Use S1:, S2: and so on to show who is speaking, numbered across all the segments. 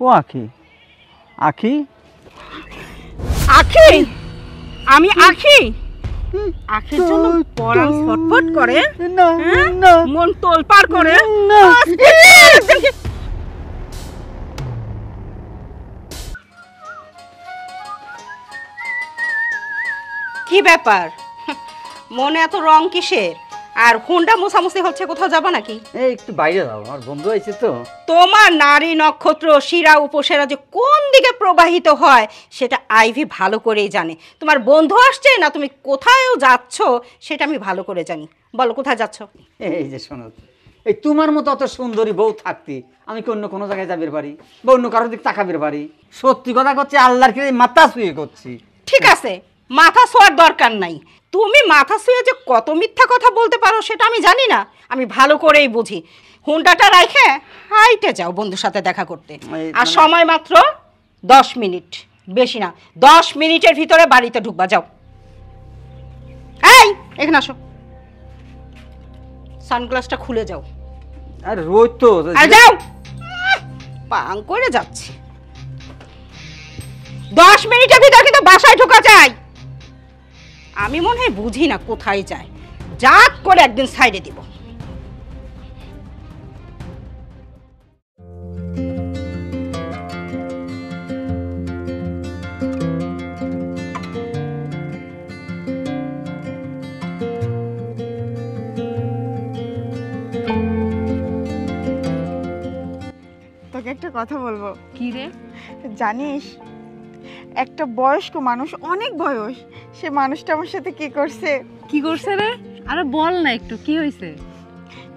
S1: ও আখি, আখি,
S2: আখি, আমি আখি। আখির জন্য পরাণ ছটফট করে, মন তোলপাড় করে। কি ব্যাপার, মনে এত রং কিসের? আর হুন্ডা মোছামুছি হচ্ছে, কোথাও যাবা নাকি?
S1: এই একটু বাইরে যাও, আমার বন্ধু আইছে তো।
S2: তোমার নারী নক্ষত্র শিরা উপসেরা যে কোন দিকে প্রবাহিত হয় সেটা আইভি ভালো করেই জানে। তোমার বন্ধু আসছে না তুমি কোথায়ও যাচ্ছ সেটা আমি ভালো করে জানি। বলো কোথায় যাচ্ছ?
S1: এই যে শোনো, এই তোমার মতো অত সুন্দরী বউ থাকতে আমি কি অন্য কোনো জায়গায় যাবের পারি বা অন্য কারোর দিক তাকাবের পারি? সত্যি কথা করছি, আল্লাহর খেয়ে মাথা ছুঁয়ে করছি।
S2: ঠিক আছে, মাথা ছোঁয়ার দরকার নাই। তুমি মাথা ছুঁয়ে যে কত মিথ্যা কথা বলতে পারো সেটা আমি জানি না, আমি ভালো করেই বুঝি। হুন্ডাটা রাখে হাইটে যাও বন্ধুর সাথে দেখা করতে। আর সময় মাত্র 10 মিনিট, বেশি না। 10 মিনিটের ভিতরে বাড়িতে ঢুকবা, যাও। এই এখানে আসো, সানগ্লাসটা খুলে যাও।
S1: আর রোজ তো
S2: আর যাও, পাং করে যাচ্ছে। 10 মিনিটের ভিতর কিন্তু বাসায় ঢোকা চাই। আমি মনে হয় বুঝি না কোথায় যায়, জাত করে একদিন সাইডে দিব।
S3: তোকে একটা কথা বলবো।
S4: কি রে?
S3: জানিস, একটা বয়স্ক মানুষ, অনেক বয়স, সে মানুষটা আমার সাথে কি করছে?
S4: কি করছে রে? আরে বল না একটু, কি হয়েছে?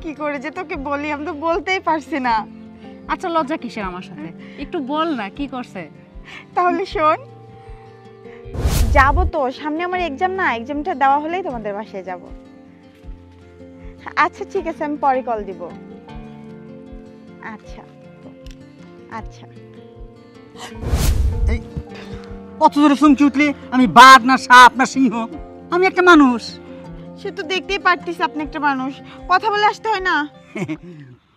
S3: কি করে যে তোকে বলি, আমি তো বলতেই পারছি না।
S4: আচ্ছা লজ্জা কিসের আমার সাথে, একটু বল না কি করছে।
S3: তাহলে শোন, যাবো তো সামনে আমার এক্সাম, না এক্সামটা দেওয়া হলেই তোমাদের বাসায় যাব। আচ্ছা ঠিক আছে, আমি পরে কল দিব। আচ্ছা আচ্ছা।
S1: এই কত জোরে চমকে উঠলে? আমি বাঘ না সাপ না সিংহ? আমি একটা মানুষ।
S3: সে তো দেখতেই পারতিস আপনি একটা মানুষ, কথা বলে আসতে হয় না?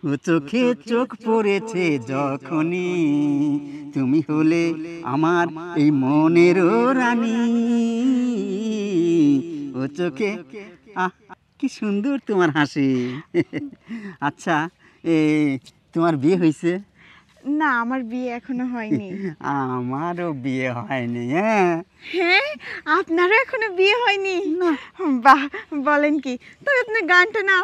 S1: ও চোখে চোখ পড়েছে যখনই তুমি হলে আমার এই মনের রানী। ও চোখে, আহ কি সুন্দর তোমার হাসি। আচ্ছা, তোমার বিয়ে হয়েছে?
S3: না, আমার বিয়ে এখনো হয়নি।
S1: আমারও বিয়ে হয়নি। হ্যাঁ
S3: হ্যাঁ, আপনারও এখনো বিয়ে হয়নি? বাহ, বলেন কি? তবে আপনার গানটা না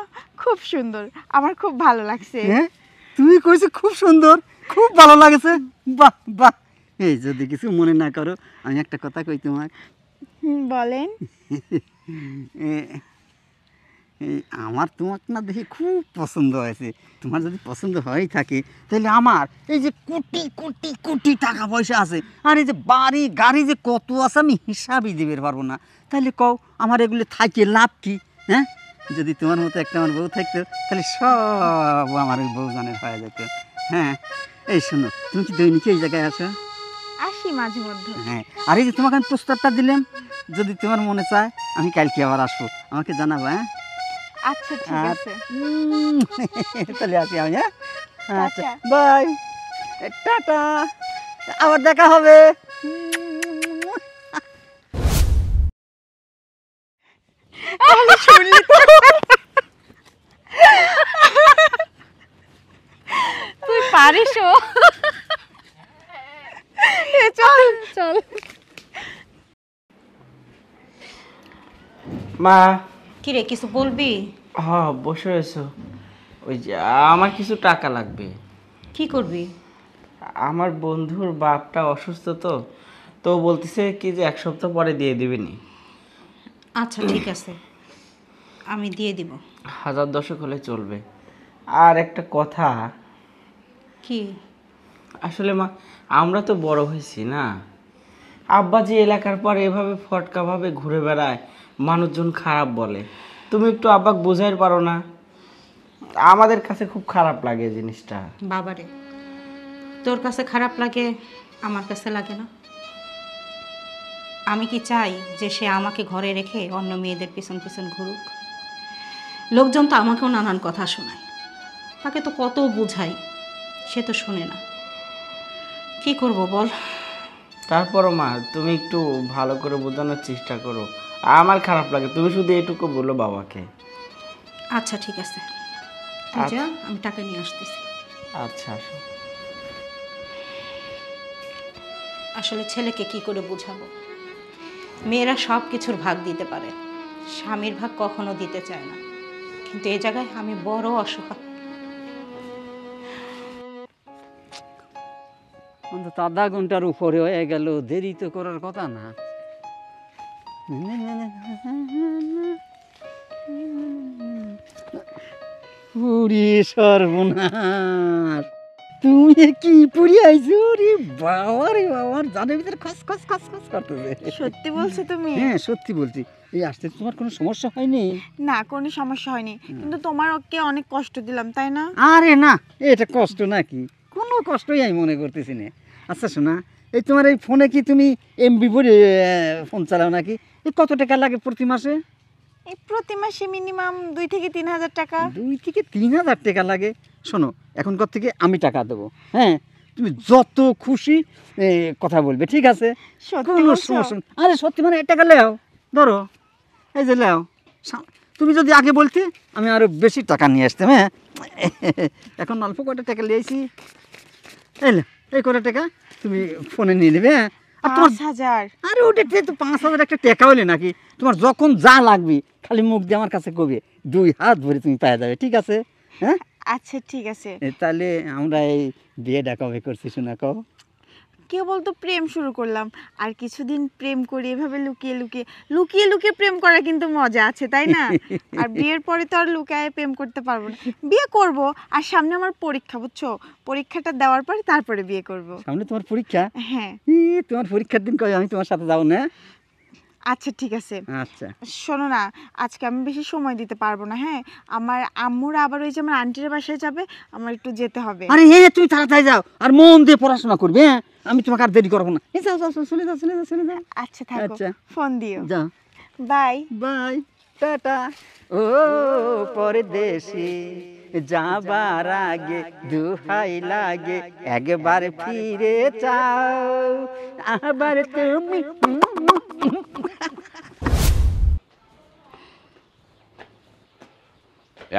S3: খুব সুন্দর, আমার খুব ভালো লাগছে।
S1: হ্যাঁ, তুমি কইছো খুব সুন্দর, খুব ভালো লাগছে। বাহ বাহ। এই যদি কিছু মনে না করো, আমি একটা কথা কই তোমার।
S3: বলেন।
S1: আমার তোমাকে না দেখে খুব পছন্দ হয়েছে। তোমার যদি পছন্দ হয়েই থাকে তাহলে আমার এই যে কোটি কোটি কোটি টাকা পয়সা আছে, আর এই যে বাড়ি গাড়ি যে কত আছে আমি হিসাবই দিতে পারবো না। তাহলে কও আমার এগুলো থাকে লাভ কি? হ্যাঁ, যদি তোমার মতো একটা আমার বউ থাকতো তাহলে সব আমার ওই বউ জানের হয়ে যেত। হ্যাঁ, এই শোনো, তুমি কি দৈনিক এই জায়গায় আসো?
S3: আসি মাঝে মধ্যে।
S1: হ্যাঁ, আর এই যে তোমাকে আমি প্রস্তাবটা দিলাম, যদি তোমার মনে চায় আমি কালকে আবার আসবো, আমাকে জানাবো। হ্যাঁ
S3: আচ্ছা ঠিক আছে।
S1: তাহলে আসি আমি। হ্যাঁ আচ্ছা,
S3: আচ্ছা।
S1: বাই, টাটা, আবার দেখা হবে।
S3: শুনলি তো?
S4: তুই পারিস।
S3: চল
S4: চল।
S5: মা।
S2: কি রে, কিছু বলবি?
S5: হ্যাঁ, বসে রয়েছো। ওই যে আমার কিছু টাকা লাগবে।
S2: কি করবি?
S5: আমার বন্ধুর বাপটা অসুস্থ, তো বলতেছে কি যে 1 সপ্তাহ পরে দিয়ে দিবেনি।
S2: আচ্ছা ঠিক আছে, আমি দিয়ে দিব।
S5: 1000 হলে চলবে। আর একটা কথা।
S2: কি?
S5: আসলে মা, আমরা তো বড় হয়েছি না, আব্বা যে এলাকার পর এভাবে ফটকাভাবে ঘুরে বেড়ায়, মানুষজন খারাপ বলে। তুমি একটু আব্বাকে বোঝাই পারো না? আমাদের কাছে খুব খারাপ লাগে জিনিসটা।
S2: বাবারে, তোর কাছে খারাপ লাগে, আমার কাছে লাগে না? আমি কি চাই যে সে আমাকে ঘরে রেখে অন্য মেয়েদের পিছন পিছন ঘুরুক? লোকজন তো আমাকেও নানান কথা শোনায়, তাকে তো কত বোঝাই, সে তো শোনে না। কি করব বল?
S5: তারপরও মা তুমি একটু ভালো করে বোঝানোর চেষ্টা করো। আমার খারাপ লাগে, তুমি শুধু এটুকু বলো বাবাকে।
S2: আচ্ছা ঠিক আছে, তুই যা, আমি টাকা নিয়ে আসতেছি।
S5: আচ্ছা আসো।
S2: আসলে ছেলেকে কি করে বোঝাবো? মেয়েরা সব কিছুর ভাগ দিতে পারে, স্বামীর ভাগ কখনো দিতে চায় না, কিন্তু এই জায়গায় আমি বড় অসহায়।
S1: অন্তত আধা ঘন্টার উপরে হয়ে গেল, দেরি তো করার কথা না। পুরি সর্বনাশ, তুমি কি পুরি আইছো রে বাবা রে বাবা, জানের ভিতরে খস খস খস খস করতেছে।
S3: সত্যি বলছো তুমি?
S1: হ্যাঁ সত্যি বলছি। এই আসতে তোমার কোনো সমস্যা হয়নি?
S3: না, কোনো সমস্যা হয়নি, কিন্তু তোমার ওকে অনেক কষ্ট দিলাম, তাই না?
S1: আরে না, এটা কষ্ট নাকি? কোনো কষ্টই আমি মনে করতেছি না। আচ্ছা শোনা, এই তোমার এই ফোনে কি তুমি এমবি ভরে ফোন চালাও নাকি? এই কত টাকা লাগে প্রতি মাসে?
S3: এই প্রতি মাসে মিনিমাম 2 থেকে 3,000 টাকা।
S1: 2 থেকে 3,000 টাকা লাগে? শোনো, এখনকার থেকে আমি টাকা দেবো, হ্যাঁ? তুমি যত খুশি কথা বলবে, ঠিক আছে?
S3: সত্যি
S1: কোনো
S3: বলছো?
S1: সমস্যা নেই। আরে সত্যি, মানে এই টাকা লেও, ধরো এই যে লেও। তুমি যদি আগে বলতে আমি আরো বেশি টাকা নিয়ে আসতাম। হ্যাঁ, এখন অল্প কটা টাকা নিয়েছি। এই লে, এই কটা টাকা তুমি ফোনে নিয়ে নেবে। হ্যাঁ, আর তোমার
S3: 5,000?
S1: আরে ওটা তো 5,000 একটা টাকা হলে নাকি? তোমার যখন যা লাগবে খালি মুখ দিয়ে আমার কাছে কবে, 2 হাত ভরে তুমি পেয়ে যাবে, ঠিক আছে? হ্যাঁ
S3: আচ্ছা ঠিক আছে।
S1: তাহলে আমরা এই বিয়েটা কবে করছি শোনা কও?
S3: কেবল তো প্রেম শুরু করলাম, আর কিছুদিন প্রেম করি এভাবে লুকিয়ে লুকিয়ে। লুকিয়ে লুকিয়ে প্রেম করা কিন্তু মজা আছে, তাই না? আর বিয়ের পরে তো আর লুকায়ে প্রেম করতে পারবো না। বিয়ে করব, আর সামনে আমার পরীক্ষা, বুঝছো? পরীক্ষাটা দেওয়ার পরে তারপরে বিয়ে করব।
S1: সামনে তোমার পরীক্ষা?
S3: হ্যাঁ।
S1: তোমার পরীক্ষার দিন কবে আমি তোমার সাথে যাবো না?
S3: আচ্ছা ঠিক আছে।
S1: আচ্ছা
S3: শোনো না, আজকে আমি বেশি সময় দিতে পারবো না। হ্যাঁ, আমার আম্মুরা আবার ওই যে আমার আন্টির বাসায় যাবে, আমার একটু যেতে হবে।
S1: আরে হ্যাঁ, তুমি তাড়াতাড়ি যাও আর মন দিয়ে পড়াশোনা করবে। হ্যাঁ, আমি তোমাকে আর দেরি করবো না। যাও যাও যাও, চলে যাও চলে যাও চলে যাও।
S3: আচ্ছা থাকো,
S1: আচ্ছা।
S3: ফোন দিও।
S1: যাও,
S3: বাই
S1: বাই, টাটা। ও পরদেশি যাবার আগে দুহাই লাগে, একবার ফিরে যাও আবার তুমি।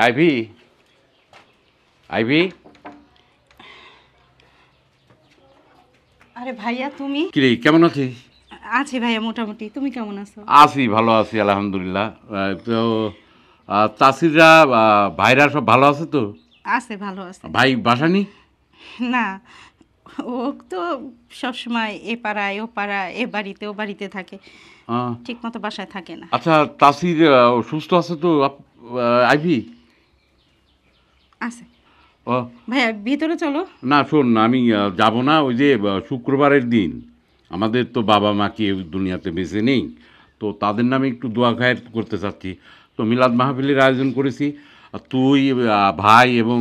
S6: আইভি, আইভি,
S2: আরে ভাইয়া তুমি?
S6: কিরে কেমন আছিস?
S2: আছি ভাইয়া মোটামুটি, তুমি কেমন আছো?
S6: আছি, ভালো আছি আলহামদুলিল্লাহ। তো চাষিরা ভাইরা সব ভালো আছে তো?
S2: আছে, ভালো আছে।
S6: ভাই বাসা নেই?
S2: না, ও তো সবসময় এ পাড়ায় ও পাড়ায়, এ বাড়িতে ও বাড়িতে থাকে, ঠিক মতো বাসায় থাকে না।
S6: আচ্ছা, তাসির সুস্থ আছে তো আইভি?
S2: আছে
S6: ও
S2: ভাইয়া, ভিতরে চলো।
S6: না শোন, আমি যাব না। ওই যে শুক্রবারের দিন আমাদের তো বাবা মা কেউ দুনিয়াতে বেঁচে নেই, তো তাদের নামে একটু দোয়া খায়ের করতে চাচ্ছি। তো মিলাদ মাহফিলের আয়োজন করেছি। আর তুই, ভাই এবং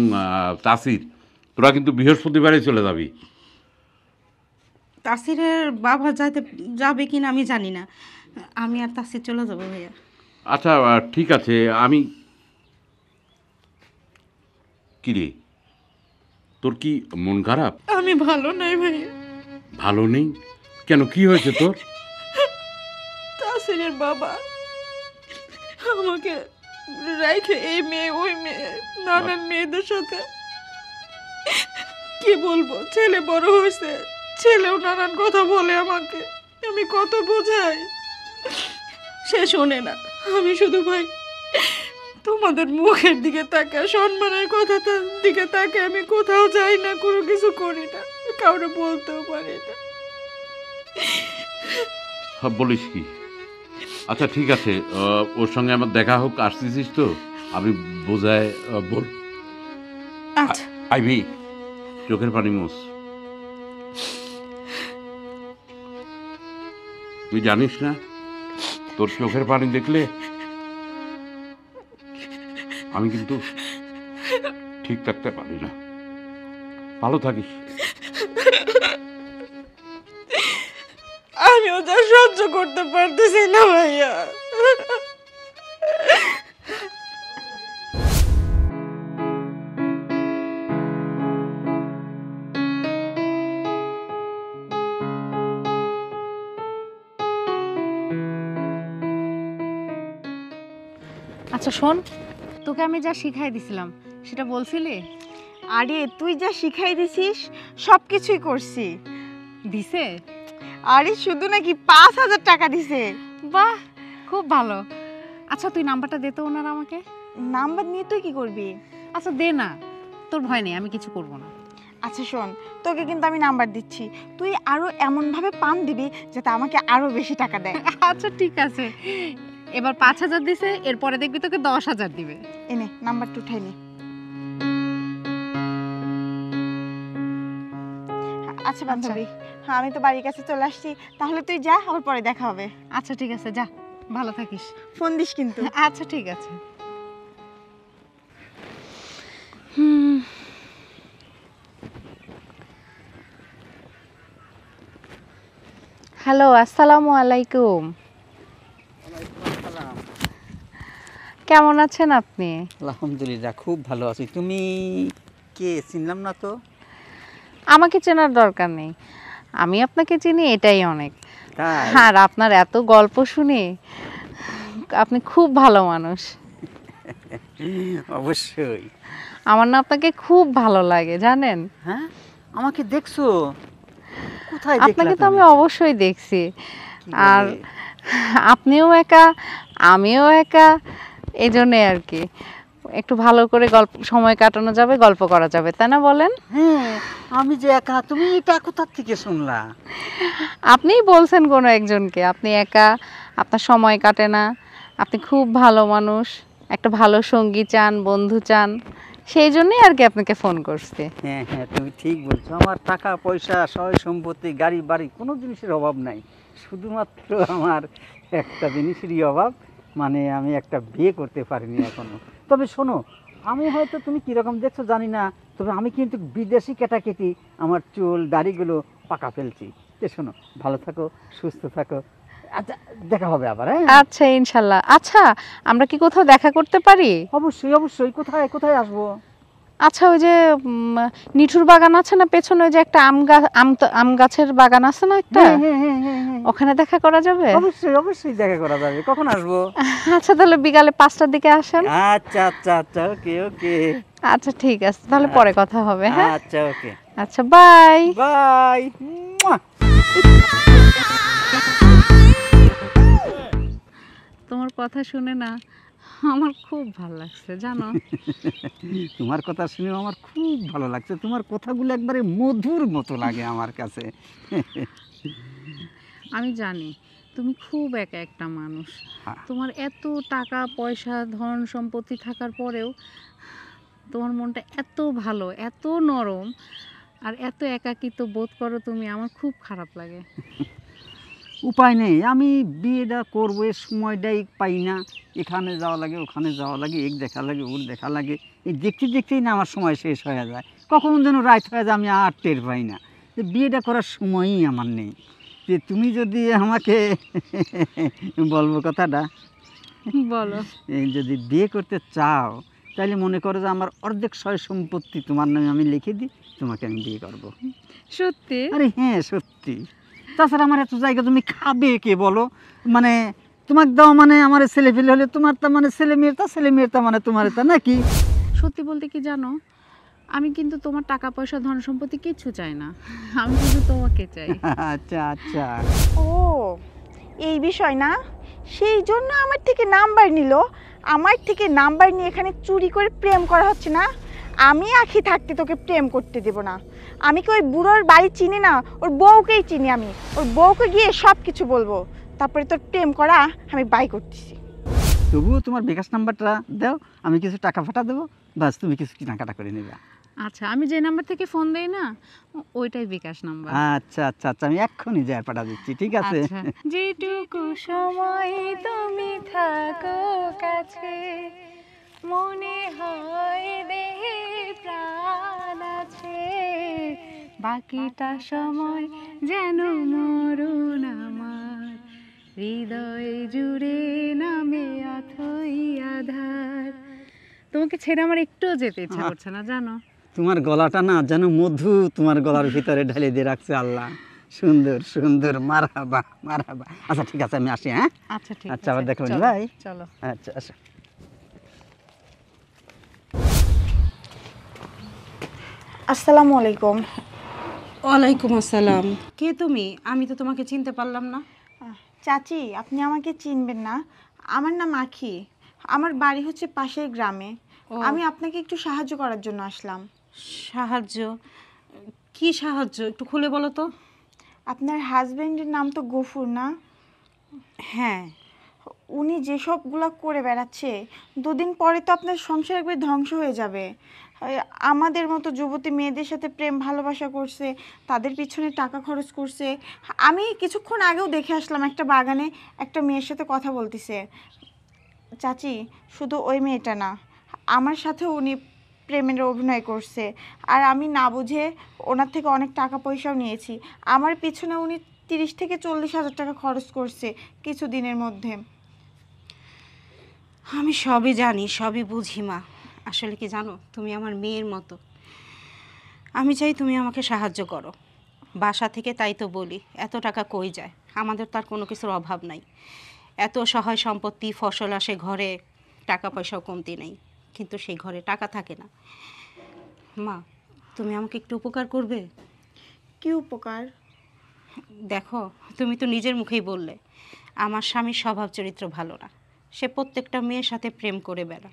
S6: তাসির, তোরা কিন্তু বৃহস্পতিবারে চলে যাবি।
S2: তাসিরের বাবা যাবে কিনা আমি জানি না, আমি আর তাসির চলে যাবো ভাইয়া।
S6: আচ্ছা ঠিক আছে। আমি কি রে, তোর কি মন খারাপ?
S2: আমি ভালো নাই ভাইয়া।
S6: ভালো নেই কেন, কি হয়েছে তোর?
S2: তাসিরের বাবা আমাকে রাইখে এই মেয়ে ওই মেয়ে নানান মেয়েদের সাথে, কি বলবো, ছেলে বড় হয়েছে, ছেলেও নানান কথা বলে আমাকে, আমি কত বোঝাই সে শোনে না। আমি শুধু ভাই তোমাদের মুখের দিকে তাকে, সম্মানের কথা দিকে তাকে, আমি কোথাও যাই না, কোনো কিছু করি না, কাউরে বলতেও পারি না।
S6: বলিস কি? আচ্ছা ঠিক আছে, ওর সঙ্গে আমার দেখা হোক, আসতেছিস তো, আমি বোঝায় বল।
S2: আচ্ছা
S6: আইভি, চোখের পানি মোছ। তুই জানিস না, তোর চোখের পানি দেখলে আমি কিন্তু ঠিক থাকতে পারি না। ভালো থাকিস।
S2: আমিও যা সহ্য করতে পারতেছি না ভাইয়া।
S4: আচ্ছা শোন, তোকে আমি যা শিখাই দিছিলাম সেটা বলছিলি?
S3: আরে তুই যা শিখাই দিছিস সব কিছুই করছি।
S4: দিছে?
S3: আরে শুধু নাকি 5,000 টাকা দিছে।
S4: বাহ, খুব ভালো। আচ্ছা তুই নাম্বারটা দে তো ওনার আমাকে।
S3: নাম্বার নিয়ে তুই কি করবি?
S4: আচ্ছা দে না, তোর ভয় নেই, আমি কিছু করব না।
S3: আচ্ছা শোন, তোকে কিন্তু আমি নাম্বার দিচ্ছি, তুই আরো এমন ভাবে পাম দিবি যাতে আমাকে আরো বেশি টাকা দেয়।
S4: আচ্ছা ঠিক আছে, এবার 5,000 দিছে, এরপরে দেখবি তোকে 10,000 দিবে।
S3: এনে নাম্বারটা উঠাই নে। আচ্ছা বান্ধবী, হ্যাঁ আমি তো বাড়ির কাছে চলে আসছি, তাহলে তুই যা, আবার পরে দেখা হবে।
S4: আচ্ছা ঠিক আছে, যা, ভালো থাকিস।
S3: ফোন দিস কিন্তু।
S4: আচ্ছা ঠিক আছে। হ্যালো, আসসালামু আলাইকুম। কেমন আছেন আপনি?
S1: আলহামদুলিল্লাহ, খুব ভালো আছি। তুমি কে, চিনলাম না তো?
S4: আমাকে চেনার দরকার নেই, আমি আপনাকে চিনি, এটাই অনেক।
S1: তাই?
S4: আর আপনার এত গল্প শুনি, আপনি খুব ভালো মানুষ।
S1: অবশ্যই।
S4: আমার না আপনাকে খুব ভালো লাগে জানেন।
S1: হ্যাঁ, আমাকে দেখছো? কোথায়
S4: আপনাকে
S1: দেখলা
S4: তো আমি
S1: তুমি?
S4: অবশ্যই দেখছি।
S1: কি
S4: আর
S1: বলে?
S4: আপনিও একা, আমিও একা, এই জন্যে আর কি একটু ভালো করে গল্প সময় কাটানো যাবে, গল্প করা যাবে, তাই না বলেন?
S1: হ্যাঁ, আমি যে একা, তুমি এটা কোথা থেকে শুনলা?
S4: আপনিই বলছেন কোনো একজনকে আপনি একা, আপনার সময় কাটে না, আপনি খুব ভালো মানুষ, একটা ভালো সঙ্গী চান, বন্ধু চান, সেই জন্যই আর কি আপনাকে ফোন করছি।
S1: হ্যাঁ হ্যাঁ, তুমি ঠিক বলছো। আমার টাকা পয়সা, সয় সম্পত্তি, গাড়ি বাড়ি, কোনো জিনিসের অভাব নাই। শুধুমাত্র আমার একটা জিনিসেরই অভাব, মানে আমি একটা বিয়ে করতে পারিনি এখনো। তবে শোনো, আমি হয়তো তুমি কীরকম দেখছো জানি না, তবে আমি কিন্তু বিদেশি কেটাকেটি আমার চুল দাড়িগুলো পাকা ফেলছি। তো শোনো, ভালো থাকো, সুস্থ থাকো। আচ্ছা, দেখা হবে আবার। হ্যাঁ
S4: আচ্ছা ইনশাল্লাহ। আচ্ছা আমরা কি কোথাও দেখা করতে পারি?
S1: অবশ্যই অবশ্যই। কোথায় কোথায় আসবো?
S4: আচ্ছা ওই যে নিঠুর বাগান আছে না পেছনে, ওই যে একটা আম গাছের বাগান আছে না একটা,
S1: হ্যাঁ হ্যাঁ হ্যাঁ হ্যাঁ হ্যাঁ,
S4: ওখানে দেখা করা যাবে?
S1: অবশ্যই অবশ্যই দেখা করা যাবে। কখন আসবো?
S4: আচ্ছা তাহলে বিকালে 5টার দিকে আসেন।
S1: আচ্ছা আচ্ছা আচ্ছা, ওকে ওকে।
S4: আচ্ছা ঠিক আছে, তাহলে পরে কথা হবে। হ্যাঁ
S1: আচ্ছা ওকে,
S4: আচ্ছা, বাই
S1: বাই।
S4: তোমার কথা শুনে না আমার খুব ভালো লাগছে জানো।
S1: তোমার কথা শুনে আমার খুব ভালো লাগছে। তোমার কথাগুলো একবারে মধুর মতো লাগে আমার কাছে।
S4: আমি জানি তুমি খুব একা একটা মানুষ, তোমার এত টাকা পয়সা ধন সম্পত্তি থাকার পরেও তোমার মনটা এত ভালো, এত নরম, আর এত একাকিত্ব বোধ করো তুমি, আমার খুব খারাপ লাগে।
S1: উপায় নেই, আমি বিয়েটা করবো, এর সময়টাই পাই না। এখানে যাওয়া লাগে, ওখানে যাওয়া লাগে, এক দেখা লাগে, ওর দেখা লাগে, এই দেখতে দেখতেই না আমার সময় শেষ হয়ে যায়। কখন যেন রাত হয়ে যায়, আমি আর টের পাই না। যে বিয়েটা করার সময়ই আমার নেই। যে তুমি যদি আমাকে বলবো কথাটা,
S4: বলো।
S1: এই যদি বিয়ে করতে চাও, তাহলে মনে করো যে আমার অর্ধেক সয় সম্পত্তি তোমার নামে আমি লিখে দিই, তোমাকে আমি বিয়ে করবো।
S4: সত্যি?
S1: আরে হ্যাঁ সত্যি। তাছাড়া আমার এত জায়গা তুমি খাবে কে বলো? মানে তোমাকে দাও মানে আমার ছেলে পেলে হলে তোমার তা মানে ছেলে মেয়ের তা, ছেলে মেয়ের তা মানে তোমার তা, নাকি?
S4: সত্যি বলতে কি জানো, আমি কিন্তু তোমার টাকা পয়সা ধন সম্পত্তি কিচ্ছু চাই না, আমি শুধু তোমাকে চাই।
S1: আচ্ছা আচ্ছা।
S3: ও এই বিষয় না, সেই জন্য আমার থেকে নাম্বার নিল। আমার থেকে নাম্বার নিয়ে এখানে চুরি করে প্রেম করা হচ্ছে না। আমি আখি থাকতে তোকে প্রেম করতে দেব না। আমি কি ওই বুড়োর বাড়ি চিনি না? ওর বউকেই চিনি আমি। ওর বউকে গিয়ে সব কিছু বলবো, তারপরে তোর প্রেম করা আমি বাই করতেছি।
S1: তবুও তোমার বিকাশ নাম্বারটা দাও, আমি কিছু টাকা ফাটা দেবো, বাস তুমি কিছু কেনাকাটা করে নেবে।
S4: আচ্ছা আমি যে নাম্বার থেকে ফোন দেই না, ওইটাই বিকাশ নাম্বার।
S1: আচ্ছা আচ্ছা আচ্ছা, আমি এক্ষুনি যাই পাঠা দিচ্ছি, ঠিক আছে?
S4: আচ্ছা। যেটুকু সময় তুমি থাকো কাছে, মনে হয় দেহে প্রাণ আছে, বাকিটা সময় যেন মরণ আমার, হৃদয় জুড়ে নামে অথই আধার। তোমাকে ছেড়ে আমার একটুও যেতে ইচ্ছা করছে না জানো।
S1: তোমার গলাটা না যেন মধু তোমার গলার ভিতরে ঢেলে দিয়ে রাখছে আল্লাহ। সুন্দর সুন্দর, মারহাবা মারহাবা। আচ্ছা ঠিক আছে, আমি আসি। হ্যাঁ
S4: আচ্ছা ঠিক
S1: আচ্ছা,
S4: আছে,
S1: আবার দেখা হবে।
S4: চলো,
S1: বাই।
S4: চলো।
S1: আচ্ছা আচ্ছা।
S3: আসসালামু আলাইকুম।
S2: ওয়ালাইকুম আসসালাম। কে তুমি? আমি তো তোমাকে চিনতে পারলাম না।
S3: চাচি, আপনি আমাকে চিনবেন না। আমার নাম আখি। আমার বাড়ি হচ্ছে পাশের গ্রামে। আমি আপনাকে একটু সাহায্য করার জন্য আসলাম।
S2: সাহায্য? কি সাহায্য একটু খুলে বলো তো।
S3: আপনার হাজবেন্ডের নাম তো গফুর না?
S2: হ্যাঁ।
S3: উনি যেসবগুলো করে বেড়াচ্ছে, দুদিন পরে তো আপনার সংসার একবার ধ্বংস হয়ে যাবে। আমাদের মতো যুবতী মেয়েদের সাথে প্রেম ভালোবাসা করছে, তাদের পিছনে টাকা খরচ করছে। আমি কিছুক্ষণ আগেও দেখে আসলাম একটা বাগানে একটা মেয়ের সাথে কথা বলতেছে। চাচি, শুধু ওই মেয়েটা না, আমার সাথেও উনি প্রেমের অভিনয় করছে। আর আমি না বুঝে ওনার থেকে অনেক টাকা পয়সাও নিয়েছি। আমার পিছনে উনি 30 থেকে 40,000 টাকা খরচ করছে কিছুদিনের মধ্যে।
S2: আমি সবই জানি, সবই বুঝি মা। আসলে কি জানো, তুমি আমার মেয়ের মতো। আমি চাই তুমি আমাকে সাহায্য করো। বাসা থেকে তাই তো বলি, এত টাকা কই যায়? আমাদের তার কোনো কিছুর অভাব নাই। এত সহায় সম্পত্তি, ফসল আসে ঘরে, টাকা পয়সাও কমতি নেই, কিন্তু সেই ঘরে টাকা থাকে না। মা, তুমি আমাকে একটু উপকার করবে?
S3: কি উপকার?
S2: দেখো, তুমি তো নিজের মুখেই বললে আমার স্বামীর স্বভাব চরিত্র ভালো না, সে প্রত্যেকটা মেয়ের সাথে প্রেম করে বেড়া।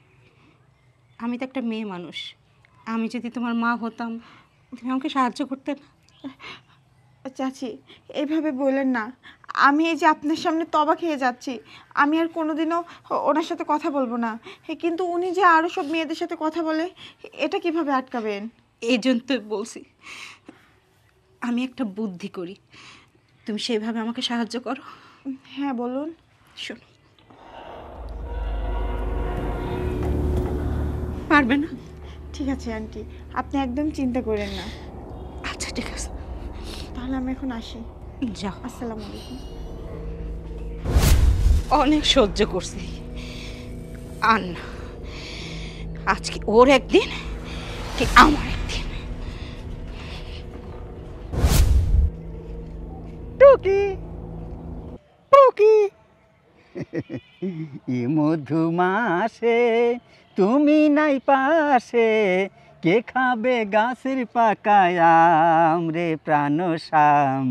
S2: আমি তো একটা মেয়ে মানুষ, আমি যদি তোমার মা হতাম, তুমি আমাকে সাহায্য করতে না?
S3: চাচি, এইভাবে বললেন না। আমি এই যে আপনার সামনে তবা খেয়ে যাচ্ছি, আমি আর কোনোদিনও ওনার সাথে কথা বলবো না। কিন্তু উনি যে আরও সব মেয়েদের সাথে কথা বলে, এটা কিভাবে আটকাবেন?
S2: এই জন্য তো বলছি, আমি একটা বুদ্ধি করি, তুমি সেইভাবে আমাকে সাহায্য করো।
S3: হ্যাঁ, বলুন।
S2: শোনো, পারবে না?
S3: ঠিক আছে আন্টি, আপনি একদম চিন্তা করেন না।
S2: আচ্ছা ঠিক আছে,
S3: তাহলে আমি এখন আসি।
S2: যাও।
S3: আসসালামু আলাইকুম।
S2: অনেক সহ্য করছি, আর না, আজকে ওর একদিন, ঠিক আমার একদিন।
S1: টুকি টুকি এ মধুমাসে তুমি নাই পাশে, কে খাবে গাছের পাকায়াম রে প্রাণ শ্যাম,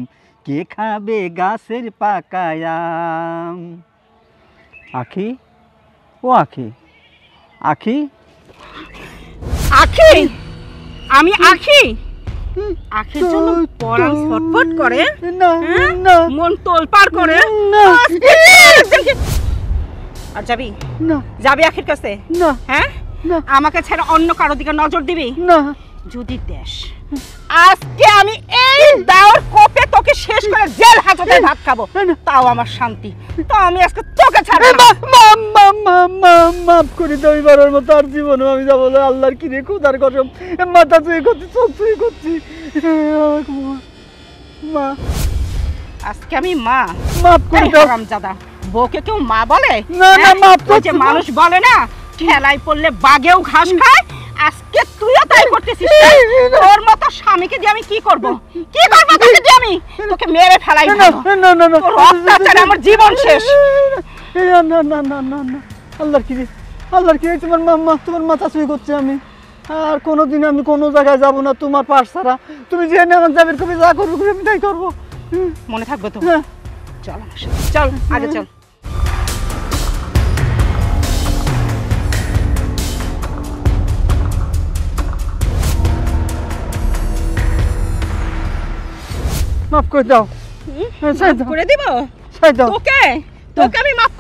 S1: কে খাবে গাছের পাকায়াম। আখি, ও আখি, আখি,
S2: আখি, আমি আখি। আখির জন্য পরাণ ছটফট করে,
S1: না
S2: হ্যাঁ?
S1: না
S2: মন তোলপাড় করে।
S1: না
S2: আর যাবি?
S1: না
S2: যাবি আখির কাছে?
S1: না
S2: হ্যাঁ,
S1: না
S2: আমাকে ছাড়া অন্য কারো দিকে নজর দিবি?
S1: না
S2: যদি দেশ, আজকে আমি এই দাওর কোপে তোকে শেষ করে জেল হাজতে ভাত খাবো, তাও আমার শান্তি। তো আমি আজকে তোকে ছাড়বো না।
S1: মাফ করে দাও, এবারের মতো আর জীবনে আমি যাবো না। আল্লাহর কি রে, খোদার কসম, মাথা চুই করছি, চোখ চুই করছি। মা,
S2: আজকে আমি মা।
S1: মাফ করে দাও।
S2: হারামজাদা, বউকে কেউ মা বলে?
S1: না, না,
S2: হ্যাঁ?
S1: মাফ
S2: ওই যে
S1: করছি,
S2: মানুষ বলে না, ঠেলায় পড়লে বাঘেও ঘাস খায়, আজকে তুইও তাই করতেছিস। তোর মতো স্বামীকে দিয়ে আমি কি করব? কি করব তোকে দিয়ে? আমি তোকে মেরে ফেলাই ভালো।
S1: না না না,
S2: তোর অত্যাচারে আমার জীবন শেষ।
S1: না না না না না না, আল্লাহর কি রে, আল্লাহর কি রে, তোমার মাম্মা, তোমার মাথা চুই করছে। আমি আর কোনোদিন আমি কোনো জায়গায় যাব না তোমার পাশ ছাড়া। তুমি যেখানে আমার যাবের কবি যা করবো আমি তাই করবো।
S2: মনে থাকবে তো?
S1: হ্যাঁ।
S2: চল আমার সাথে, চল আগে চল।
S1: মাফ করে দাও,
S2: করে দিব
S1: ছাই দাও।
S2: তোকে? তোকে আমি মাফ